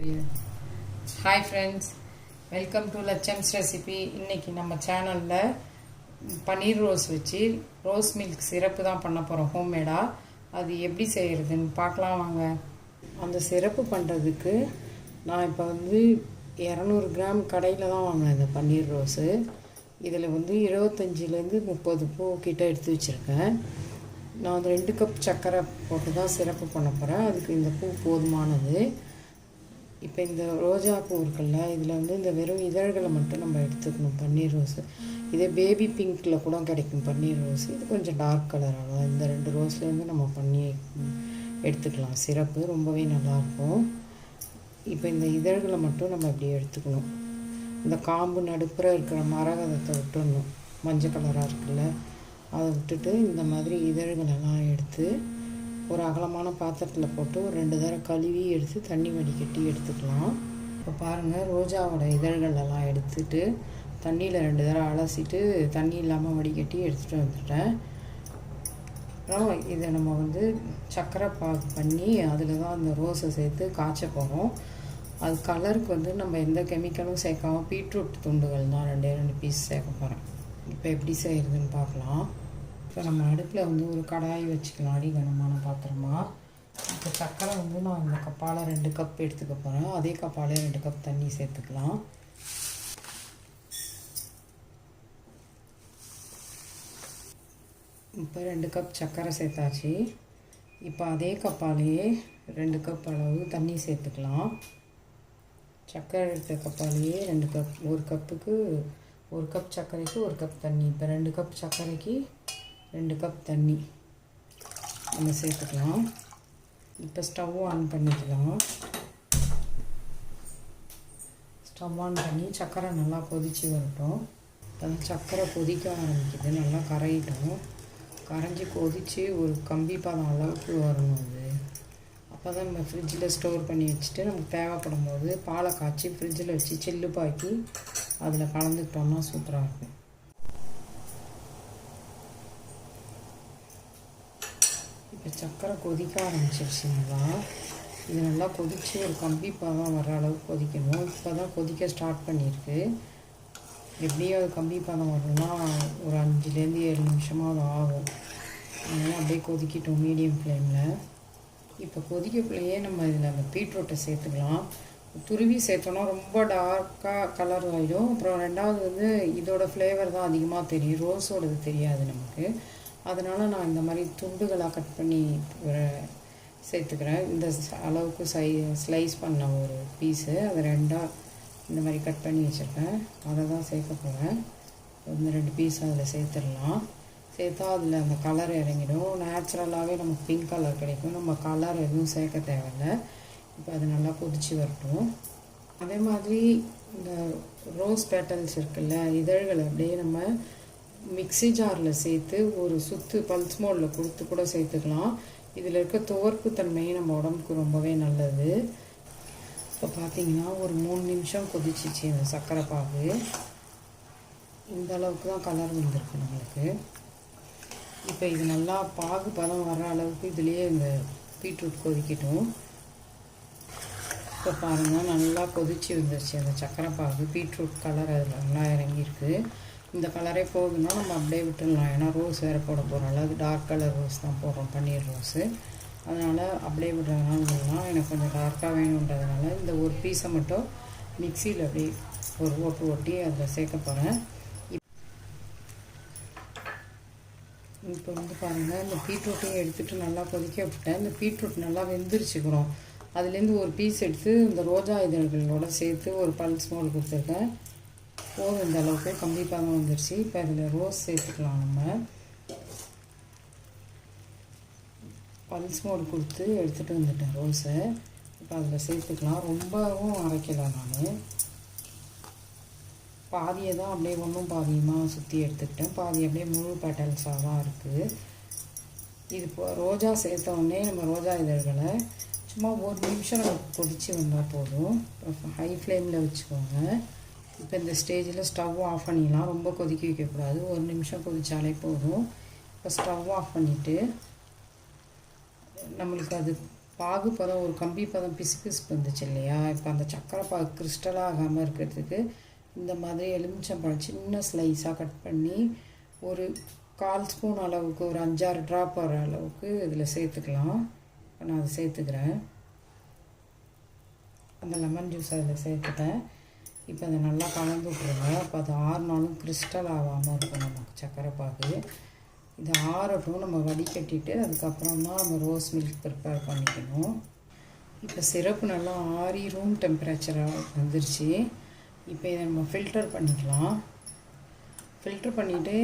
Hi friends, welcome to Latcham's recipe. இன்றைக்கி நம்ம சேனலில் பன்னீர் ரோஸ் வச்சு ரோஸ் மில்க் சிரப்பு தான் பண்ண போகிறோம் ஹோம்மேடாக. அது எப்படி செய்கிறதுன்னு பார்க்கலாம் வாங்க. அந்த சிரப்பு பண்ணுறதுக்கு நான் இப்போ 200 கிராம் கடையில் தான் வாங்கினேன் இந்த பன்னீர் ரோஸு. இதில் 25லேருந்து 30 பூ கிட்ட எடுத்து வச்சுருக்கேன். நான் 2 கப் சர்க்கரை போட்டு தான் சிரப்பு பண்ண போகிறேன். அதுக்கு இந்த பூ போதுமானது. இப்போ இந்த ரோஜா பூ இருக்குல்ல, இதில் இந்த வெறும் இதழ்களை மட்டும் நம்ம எடுத்துக்கணும். பன்னீர் ரோஸு இதே பேபி பிங்க்கில் கூட கிடைக்கும் பன்னீர் ரோஸு. இது கொஞ்சம் டார்க் கலர் ஆகும். இந்த 2 ரோஸ்லேருந்து நம்ம பண்ணி எடுத்துக்கலாம். சிரப்பு ரொம்பவே நல்லாயிருக்கும். இப்போ இந்த இதழ்களை மட்டும் நம்ம இப்படி எடுத்துக்கணும். இந்த காம்பு நடுப்புற இருக்கிற மரகதத்தை விட்டுடணும். மஞ்சள் கலராக இருக்குல்ல, அதை விட்டுட்டு இந்த மாதிரி இதழ்களெல்லாம் எடுத்து ஒரு அகலமான பாத்திரத்தில் போட்டு ஒரு 2 தடவை கழுவி எடுத்து தண்ணி வடிகட்டி எடுத்துக்கலாம். இப்போ பாருங்கள், ரோஜாவோட இதழ்கள் எல்லாம் எடுத்துட்டு தண்ணியில் 2 தடவை அலசிட்டு தண்ணி இல்லாமல் வடிகட்டி எடுத்துகிட்டு வந்துட்டேன். அப்புறம் இதை நம்ம சர்க்கரை பாகு பண்ணி அதில் தான் அந்த ரோஸை சேர்த்து காய்ச்ச போகிறோம். அது கலருக்கு நம்ம எந்த கெமிக்கலும் சேர்க்காமல் பீட்ரூட் துண்டுகள் தான் 2 பீஸ் சேர்க்க போகிறேன். இப்போ எப்படி செய்கிறதுன்னு பார்க்கலாம். இப்போ நம்ம அடுப்பில் ஒரு கடாய் வச்சுக்கலாம், அடிகனமான பாத்திரமா. இப்போ சர்க்கரை நான் இந்த கப்பால் 2 கப் எடுத்துக்க போகிறேன். அதே கப்பால் 2 கப் தண்ணி சேர்த்துக்கலாம். இப்போ 2 கப் சர்க்கரை சேர்த்தாச்சு. இப்போ அதே கப்பாலேயே 2 கப் அளவு தண்ணி சேர்த்துக்கலாம். சர்க்கரை எடுத்த கப்பாலேயே 2 கப், 1 கப்புக்கு 1 கப் சர்க்கரைக்கு 1 கப் தண்ணி. இப்போ 2 கப் சர்க்கரைக்கு 2 கப் தண்ணி நம்ம சேர்த்துக்கலாம். இப்போ ஸ்டவ் ஆன் பண்ணிக்கலாம். ஸ்டவ் ஆன் பண்ணி சர்க்கரை நல்லா கொதித்து வரட்டும். இப்போ சர்க்கரை கொதிக்க ஆரம்பிக்குது, நல்லா கரையிட்டோம். கரைஞ்சி கொதித்து ஒரு கம்பி பாதம் அளவுக்கு வரணும். அது அப்போ தான் நம்ம ஃப்ரிட்ஜில் ஸ்டோர் பண்ணி வச்சுட்டு நமக்கு தேவைப்படும் போது பாலை காய்ச்சி ஃப்ரிட்ஜில் வச்சு சில்லுப்பாக்கி அதில் கலந்துக்கிட்டோம்னா சூப்பராக இருக்கும். இப்போ சர்க்கரை கொதிக்க ஆரம்பிச்சிருச்சு. இது நல்லா கொதித்து ஒரு கம்பி பாதம் வர அளவுக்கு கொதிக்கணும். இப்போ தான் கொதிக்க ஸ்டார்ட் பண்ணியிருக்கு. எப்படியும் அது கம்பி பாதம் வரணும்னா ஒரு 5லேருந்து 7 நிமிஷமாக அது ஆகும். அதனால் அப்படியே கொதிக்கிட்டோம் மீடியம் ஃப்ளேமில். இப்போ கொதிக்கக்குள்ளேயே நம்ம இதில் அந்த பீட்ரூட்டை சேர்த்துக்கலாம். துருவி சேர்த்தோன்னா ரொம்ப டார்க்காக கலர் ஆகிடும். அப்புறம் ரெண்டாவது இதோட ஃப்ளேவர் தான் அதிகமாக தெரியும், ரோஸோடது தெரியாது நமக்கு. அதனால் நான் இந்த மாதிரி துண்டுகளாக கட் பண்ணி சேர்த்துக்கிறேன். இந்த அளவுக்கு ஸ்லைஸ் பண்ண ஒரு பீஸு அதை 2ஆக இந்த மாதிரி கட் பண்ணி வச்சுருக்கேன். அதை தான் சேர்க்க போகிறேன். 2 பீஸ் அதில் சேர்த்துடலாம். சேர்த்தா அதில் அந்த கலர் இறங்கிடும். நேச்சுரலாகவே நமக்கு பிங்க் கலர் கிடைக்கும். நம்ம கலர் எதுவும் சேர்க்க தேவையில்லை. இப்போ அது நல்லா கொதித்து வரட்டும். அதே மாதிரி இந்த ரோஸ் பேட்டல்ஸ் இருக்குல்ல, இதழ்களை அப்படியே நம்ம மிக்ஸி ஜாரில் சேர்த்து ஒரு சுற்று பல்ஸ் மோடில் கொடுத்து கூட சேர்த்துக்கலாம். இதில் இருக்க துவர்ப்பு தன்மையை நம்ம உடம்புக்கு ரொம்பவே நல்லது. இப்போ பார்த்திங்கன்னா ஒரு 3 நிமிஷம் கொதிச்சிச்சு இந்த சர்க்கரை பாகு. இந்த அளவுக்கு தான் கலர் வந்திருக்கு நம்மளுக்கு. இப்போ இது நல்லா பாகு பதம் வர அளவுக்கு இதுலேயே இந்த பீட்ரூட் கொதிக்கட்டும். இப்போ பாருங்கள், நல்லா கொதிச்சு வந்துருச்சு அந்த சர்க்கரை பாகு. பீட்ரூட் கலர் அதில் நல்லா இறங்கியிருக்கு. இந்த கலரே போதுன்னா நம்ம அப்படியே விட்டுடலாம். ஏன்னா ரோஸ் வேறு போட போகிறோம், அது டார்க் கலர் ரோஸ் தான் போடுறோம், பன்னீர் ரோஸு. அதனால் அப்படியே விடுறதுனால எனக்கு கொஞ்சம் டார்க்காக வேணுன்றதுனால இந்த ஒரு பீஸை மட்டும் மிக்சியில் அப்படியே ஒரு ஓட்டு ஓட்டி அதில் சேர்க்க போகிறேன். இப்போ பாருங்கள், இந்த பீட்ரூட்டையும் எடுத்துகிட்டு நல்லா கொதிக்க விட்டேன். இந்த பீட்ரூட் நல்லா வெந்துருச்சுக்கிறோம். அதுலேருந்து ஒரு பீஸ் எடுத்து இந்த ரோஜா இதழ்களோடு சேர்த்து ஒரு பல்ஸ் மோடு கொடுத்துருக்கேன். போதும், இந்த அளவுக்கு கம்பி பாதம் வந்துருச்சு. இப்போ அதில் ரோஸ் சேர்த்துக்கலாம். நம்ம பல்ஸ் மோடு கொடுத்து எடுத்துகிட்டு வந்துட்டேன் ரோஸை. இப்போ அதில் சேர்த்துக்கலாம். ரொம்பவும் அரைக்கலாம். நான் பாதியை தான் அப்படியே ஒன்றும் பாதியமாக சுற்றி எடுத்துக்கிட்டேன். பாதி அப்படியே முழு பேட்டல்ஸாக தான் இருக்குது. இது இப்போ ரோஜா சேர்த்த உடனே நம்ம ரோஜா இதழ்களை சும்மா 1 நிமிஷம் நமக்கு கொதித்து வந்தால் போதும். ஹை ஃப்ளேமில் வச்சுக்கோங்க. இப்போ இந்த ஸ்டேஜில் ஸ்டவ் ஆஃப் பண்ணிடலாம். ரொம்ப கொதிக்க வைக்கக்கூடாது, 1 நிமிஷம் கொதித்தாலே போதும். இப்போ ஸ்டவ் ஆஃப் பண்ணிவிட்டு நம்மளுக்கு அது பாகு பதம் ஒரு கம்பி பதம் பிசு பிசுப்பு வந்துச்சு இல்லையா? இப்போ அந்த சக்கரை பாகு கிறிஸ்டலாக ஆகாமல் இருக்கிறதுக்கு இந்த மாதிரி எலுமிச்சம்பழம் சின்ன ஸ்லைஸாக கட் பண்ணி ஒரு 1/4 ஸ்பூன் அளவுக்கு ஒரு 5-6 ட்ராப் வர அளவுக்கு இதில் சேர்த்துக்கலாம். இப்போ நான் அதை சேர்த்துக்கிறேன். அந்த லெமன் ஜூஸ் அதில் சேர்த்துட்டேன். இப்போ அதை நல்லா கலந்து விட்ருங்க. அப்போ அது ஆறுனாலும் கிறிஸ்டல் ஆகாமல் இருக்கும் நமக்கு சக்கரை பாகு. இது ஆறட்டும், நம்ம வடிகட்டிட்டு அதுக்கப்புறம் தான் நம்ம ரோஸ் மில்க் ப்ரிப்பேர் பண்ணிக்கணும். இப்போ சிரப்பு நல்லா ஆறி ரூம் டெம்பரேச்சராக வந்துருச்சு. இப்போ இதை நம்ம ஃபில்டர் பண்ணிக்கலாம். ஃபில்டர் பண்ணிவிட்டு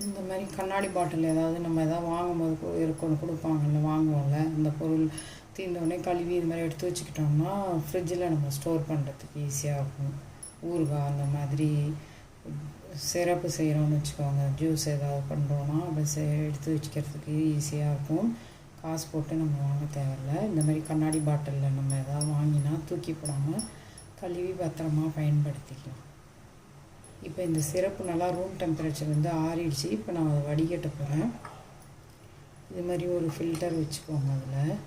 இந்த மாதிரி கண்ணாடி பாட்டில் ஏதாவது நம்ம எதாவது வாங்கும்போது இருக்கணும் கொடுப்பாங்கல்ல, வாங்குவோம்ல, அந்த பொருள் தீர்ந்தோடனே கழுவி இது மாதிரி எடுத்து வச்சுக்கிட்டோம்னா ஃப்ரிட்ஜில் நம்ம ஸ்டோர் பண்ணுறதுக்கு ஈஸியாக இருக்கும். ஊறுகாய் அந்த மாதிரி சிரப்பு செய்கிறோன்னு வச்சுக்கோங்க, ஜூஸ் ஏதாவது பண்ணுறோன்னா அப்படி எடுத்து வச்சுக்கிறதுக்கு ஈஸியாக இருக்கும். காசு போட்டு நம்ம வாங்க தேவையில்ல. இந்த மாதிரி கண்ணாடி பாட்டிலில் நம்ம எதாவது வாங்கினா தூக்கி போடாமல் கழுவி பத்திரமா பயன்படுத்திக்கலாம். இப்போ இந்த சிரப்பு நல்லா ரூம் டெம்பரேச்சர் வந்து ஆறிடுச்சு. இப்போ நான் அதை வடிகட்ட போகிறேன். இது மாதிரி ஒரு ஃபில்டர் வச்சுக்கோங்க. அதில்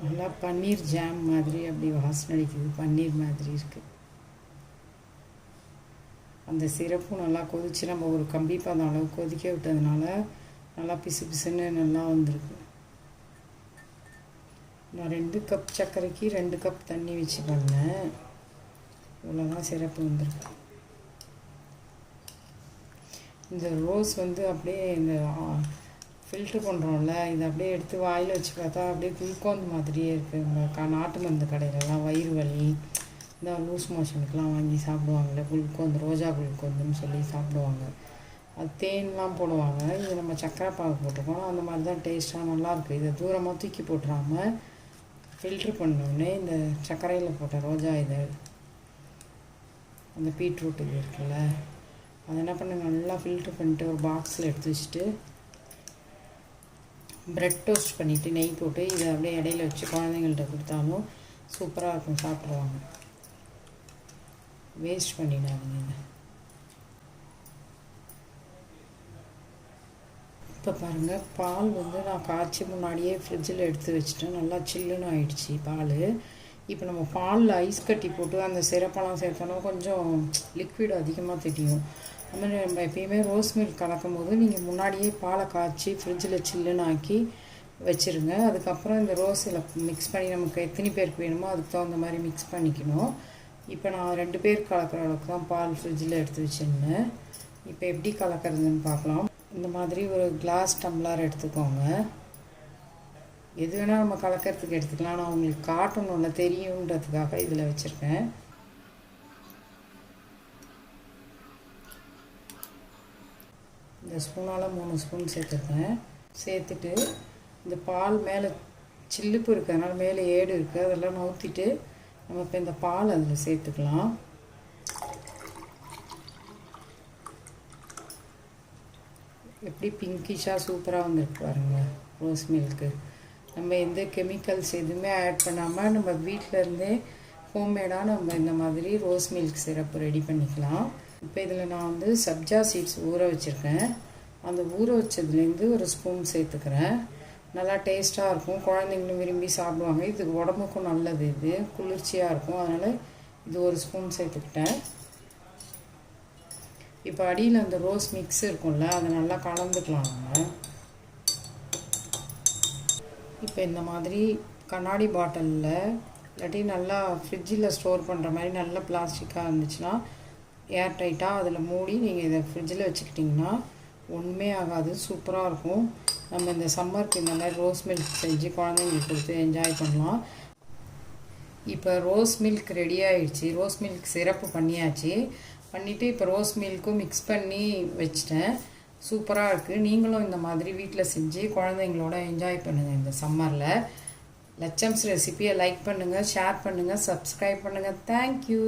நல்லா பன்னீர் ஜாம் மாதிரி அப்படி வாசனை அடிக்குது, பன்னீர் மாதிரி இருக்குது. அந்த சிரப்பும் நல்லா கொதித்து நம்ம ஒரு கம்பி பதம் அளவு கொதிக்க விட்டதுனால நல்லா பிசு பிசுன்னு நல்லா வந்திருக்கு. நான் 2 கப் சர்க்கரைக்கு 2 கப் தண்ணி வச்சு பண்ணேன். இவ்வளோதான் சிரப்பு வந்திருக்கு. இந்த ரோஸ் வந்து அப்படியே இந்த ஃபில்ட்ரு பண்ணுறோம்ல, இதை அப்படியே எடுத்து வாயில் வச்சு பார்த்தா அப்படியே குளுக்கோந்து மாதிரியே இருக்குது. நாட்டு மருந்து கடையிலலாம் வயிறு வலி, இந்த லூஸ் மோஷனுக்கெலாம் வாங்கி சாப்பிடுவாங்கள்ல, குளுக்கோந்து, ரோஜா குளுக்கோந்துன்னு சொல்லி சாப்பிடுவாங்க. அது தேன்லாம் போடுவாங்க. இது நம்ம சக்கரை பாகு போட்டிருக்கோம். அந்த மாதிரி தான் டேஸ்ட்டாக நல்லாயிருக்கு. இதை தூரமாக தூக்கி போட்டுறாமல் ஃபில்ட்ரு பண்ணோடனே இந்த சர்க்கரையில் போட்ட ரோஜா இதழ், அந்த பீட்ரூட் இது இருக்குல்ல, அதை என்ன பண்ணுங்க, நல்லா ஃபில்ட்ரு பண்ணிட்டு ஒரு பாக்ஸில் எடுத்து வச்சுட்டு ப்ரெட் டோஸ்ட் பண்ணிவிட்டு நெய் போட்டு இதை அப்படியே இடையில வச்சு குழந்தைங்கள்ட்ட கொடுத்தாலும் சூப்பராக இருக்கும், சாப்பிடுவாங்க. வேஸ்ட் பண்ணிடாதீங்க. இப்போ பாருங்கள், பால் வந்து நான் காய்ச்சி முன்னாடியே ஃப்ரிட்ஜில் எடுத்து வச்சுட்டேன். நல்லா சில்லுன்னு ஆயிடுச்சு பால். இப்போ நம்ம பாலில் ஐஸ் கட்டி போட்டு அந்த சிரப்பெல்லாம் சேர்த்தோன்னா கொஞ்சம் லிக்விட் அதிகமாக தெரியும். அது மாதிரி நம்ம எப்பயுமே ரோஸ் மில்க் கலக்கும் போது நீங்கள் முன்னாடியே பாலை காய்ச்சி ஃப்ரிட்ஜில் சில்லுன்னு ஆக்கி வச்சுருங்க. அதுக்கப்புறம் இந்த ரோஸில் மிக்ஸ் பண்ணி நமக்கு எத்தனை பேருக்கு வேணுமோ அதுக்கு தகுந்த மாதிரி மிக்ஸ் பண்ணிக்கணும். இப்போ நான் 2 பேர் கலக்கிற அளவுக்கு தான் பால் ஃப்ரிட்ஜில் எடுத்து வச்சுருந்தேன். இப்போ எப்படி கலக்கிறதுன்னு பார்க்கலாம். இந்த மாதிரி ஒரு கிளாஸ் டம்ளர் எடுத்துக்கோங்க. எது வேணால் நம்ம கலக்கிறதுக்கு எடுத்துக்கலாம். நான் உங்களுக்கு காட்டணும்ல, தெரியுன்றதுக்காக இதில் வச்சுருக்கேன். இந்த ஸ்பூனால் 3 ஸ்பூன் சேர்த்துருக்கேன். சேர்த்துட்டு இந்த பால் மேலே சில்லுப்பு இருக்கிறதுனால மேலே ஏடு இருக்குது, அதெல்லாம் நவுத்திட்டு நம்ம இப்போ இந்த பால் அதில் சேர்த்துக்கலாம். எப்படி பிங்கிஷாக சூப்பராக வந்துருக்கு பாருங்கள் ரோஸ் மில்க்கு. நம்ம எந்த கெமிக்கல்ஸ் எதுவுமே ஆட் பண்ணாமல் நம்ம வீட்டிலருந்தே ஹோம்மேடாக நம்ம இந்த மாதிரி ரோஸ் மில்க் சிரப்பு ரெடி பண்ணிக்கலாம். இப்போ இதில் நான் வந்து சப்ஜா சீட்ஸ் ஊற வச்சுருக்கேன். அந்த ஊற வச்சதுலேருந்து ஒரு ஸ்பூன் சேர்த்துக்கிறேன். நல்லா டேஸ்ட்டாக இருக்கும், குழந்தைங்களும் விரும்பி சாப்பிடுவாங்க. இது உடம்புக்கும் நல்லது, இது குளிர்ச்சியாக இருக்கும். அதனால் இது ஒரு ஸ்பூன் சேர்த்துக்கிட்டேன். இப்போ அடியில் அந்த ரோஸ் மிக்ஸ் இருக்கும்ல, அதை நல்லா கலந்துக்கலாம் நம்ம. இப்போ இந்த மாதிரி கண்ணாடி பாட்டிலில் இல்லாட்டி நல்லா ஃப்ரிட்ஜில் ஸ்டோர் பண்ணுற மாதிரி நல்ல பிளாஸ்டிக்காக இருந்துச்சுன்னா ஏர் டைட்டாக அதில் மூடி நீங்கள் இதை ஃப்ரிட்ஜில் வச்சுக்கிட்டிங்கன்னா ஒன்றுமே ஆகாது, சூப்பராக இருக்கும். நம்ம இந்த சம்மருக்கு இந்த மாதிரி ரோஸ் மில்க் செஞ்சு குழந்தைங்களுக்கு கொடுத்து என்ஜாய் பண்ணலாம். இப்போ ரோஸ் மில்க் ரெடி ஆகிடுச்சு. ரோஸ் மில்க் சிரப்பு பண்ணிவிட்டு இப்போ ரோஸ் மில்க்கும் மிக்ஸ் பண்ணி வச்சிட்டேன். சூப்பராக இருக்குது. நீங்களும் இந்த மாதிரி வீட்டில் செஞ்சு குழந்தைங்களோட என்ஜாய் பண்ணுங்கள் இந்த சம்மரில். லட்சம்ஸ் ரெசிபியை லைக் பண்ணுங்கள், ஷேர் பண்ணுங்கள், சப்ஸ்கிரைப் பண்ணுங்கள். தேங்க்யூ.